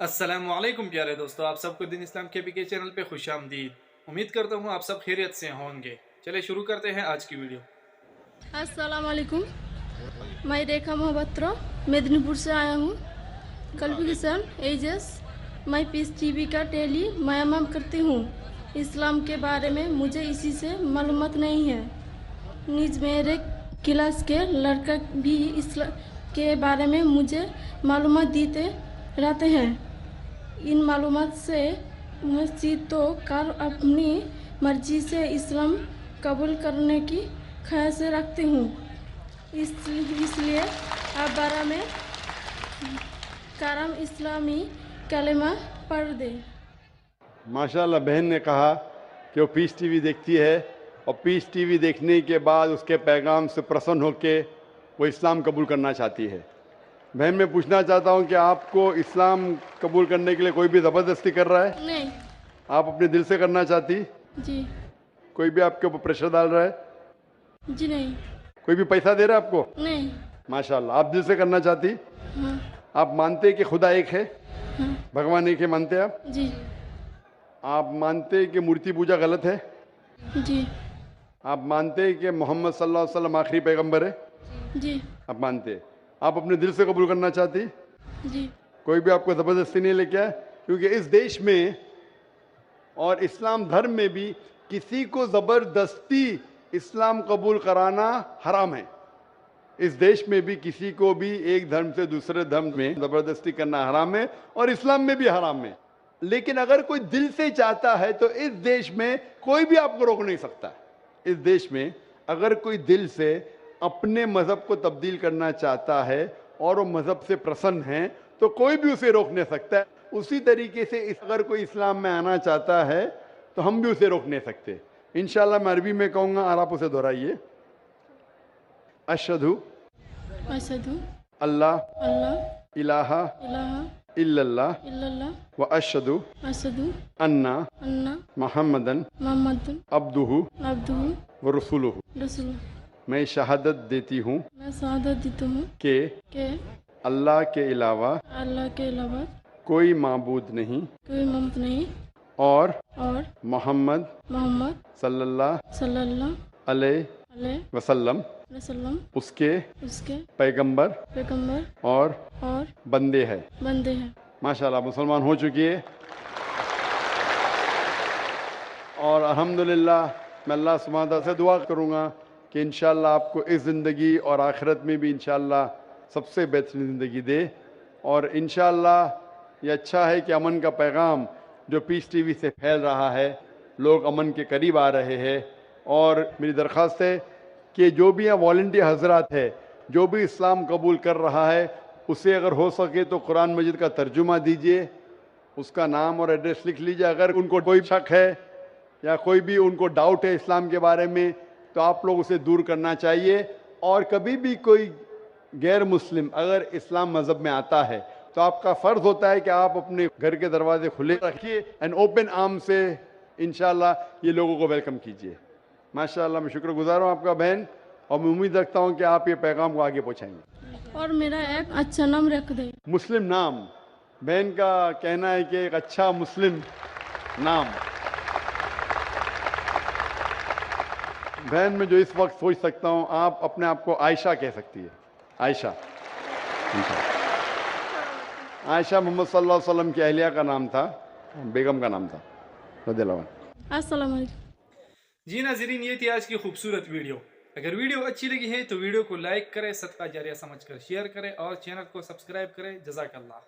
السلام علیکم پیارے دوستو، آپ سب کو دین اسلام کے PK چینل پہ خوش آمدید۔ امید کرتا ہوں آپ سب خیریت سے ہوں گے۔ چلے شروع کرتے ہیں آج کی ویڈیو۔ السلام علیکم، میں ریکھا محبترا میدنی پور سے آیا ہوں۔ کوالیفیکیشن ایجز میں پیس ٹی وی کا ڈیلی معائنہ کرتی ہوں۔ اسلام کے بارے میں مجھے اسی سے معلومات نہیں ہے، نیز میرے کلاس کے لڑکا بھی اسلام کے بارے میں مجھے معلومات دیتے رہتے ہیں۔ ان معلومات سے مسجد تو کار اپنی مرضی سے اسلام قبول کرنے کی خواہش رکھتی ہوں، اس لیے آپ بارہ میں کرم اسلامی کلمہ پڑھ دیں۔ ماشاءاللہ بہن نے کہا کہ وہ پیس ٹی وی دیکھتی ہے اور پیس ٹی وی دیکھنے کے بعد اس کے پیغام سے پرسن ہو کے وہ اسلام قبول کرنا چاہتی ہے۔ بہن میں پوچھنا چاہتا ہوں کہ آپ کو اسلام قبول کرنے کے لیے کوئی بھی زبردستی کر رہا ہے؟ نہیں آپ اپنے دل سے کرنا چاہتی؟ جی، کوئی بھی آپ کے اوپر پریشر ڈال رہا ہے؟ جی نہیں، کوئی بھی پیسہ دے رہا ہے آپ کو؟ نہیں، ماشاءاللہ آپ دل سے کرنا چاہتی؟ ہاں آپ مانتے کہ خدا ایک ہے، ہاں بھگوان ایک ہے، مانتے آپ؟ جی آپ مانتے کہ مورتی پوجا غلط ہے؟ جی آپ مانتے کہ محمد صلی اللہ علیہ وسلم آخری پیغمبر ہے؟ جی آپ مانتے؟ آپ اپنے دل سے قبول کرنا چاہتی؟ جی کوئی بھی آپ کو زبردستی نہیں لے کے آئے، کیونکہ اس دیش میں اور اسلام دھرم میں بھی کسی کو زبردستی اسلام قبول کرانا حرام ہے۔ اس دیش میں بھی کسی کو بھی ایک دھرم سے دوسرے دھرم میں زبردستی کرنا حرام ہے، اور اسلام میں بھی حرام ہے۔ لیکن اگر کوئی دل سے چاہتا ہے تو اس دیش میں کوئی بھی آپ کو روک نہیں سکتا۔ اس دیش میں اگر کوئی دل سے اپنے مذہب کو تبدیل کرنا چاہتا ہے اور وہ مذہب سے پرسن ہے تو کوئی بھی اسے روک نہیں سکتا ہے۔ اسی طریقے سے اگر کوئی اسلام میں آنا چاہتا ہے تو ہم بھی اسے روک نہیں سکتے۔ انشاءاللہ میں عربی میں کہوں گا اور آپ اسے دہرائیے۔ اشہدو اشہدو اللہ اللہ الہ الہ الا اللہ الا اللہ و اشہدو اشہدو انا ان محمدن محمد عبدہ عبدہ و رسولہ۔ رسول۔ میں شہادت دیتی ہوں میں شہادت دیتا ہوں کہ کہ اللہ کے علاوہ اللہ کے علاوہ کوئی معبود نہیں کوئی ممت نہیں، اور اور محمد محمد صلی اللہ صلی اللہ علیہ علیہ وسلم وسلم اس کے اس کے پیغمبر پیغمبر اور اور بندے ہے۔ بندے ہیں۔ ماشاءاللہ مسلمان ہو چکی ہے، اور الحمدللہ میں اللہ سبحانہ وتعالیٰ سے دعا کروں گا کہ انشاءاللہ آپ کو اس زندگی اور آخرت میں بھی انشاءاللہ سب سے بہترین زندگی دے۔ اور انشاءاللہ یہ اچھا ہے کہ امن کا پیغام جو پیس ٹی وی سے پھیل رہا ہے، لوگ امن کے قریب آ رہے ہیں۔ اور میری درخواست ہے کہ جو بھی یہاں والنٹیئر حضرات ہے، جو بھی اسلام قبول کر رہا ہے، اسے اگر ہو سکے تو قرآن مجید کا ترجمہ دیجئے، اس کا نام اور ایڈریس لکھ لیجئے۔ اگر ان کو کوئی شک ہے یا کوئی بھی ان کو ڈاؤٹ ہے اسلام کے بارے میں تو آپ لوگ اسے دور کرنا چاہیے۔ اور کبھی بھی کوئی غیر مسلم اگر اسلام مذہب میں آتا ہے تو آپ کا فرض ہوتا ہے کہ آپ اپنے گھر کے دروازے کھلے رکھیے اینڈ اوپن آرم سے انشاءاللہ یہ لوگوں کو ویلکم کیجیے۔ ماشاءاللہ میں شکر گزار ہوں آپ کا بہن، اور میں امید رکھتا ہوں کہ آپ یہ پیغام کو آگے پہنچائیں گے۔ اور میرا ایک اچھا نام رکھ دیں۔ مسلم نام، بہن کا کہنا ہے کہ ایک اچھا مسلم نام۔ بہن میں جو اس وقت سوچ سکتا ہوں، آپ اپنے آپ کو عائشہ کہہ سکتی ہے۔ عائشہ، عائشہ محمد صلی اللہ علیہ وسلم کی اہلیہ کا نام تھا، بیگم کا نام تھا رضی اللہ عنہ۔ السلام علیکم۔ جی ناظرین، یہ تھی آج کی خوبصورت ویڈیو۔ اگر ویڈیو اچھی لگی ہے تو ویڈیو کو لائک کریں، صدقہ جاریہ سمجھ کر شیئر کریں اور چینل کو سبسکرائب کریں۔ جزاک اللہ۔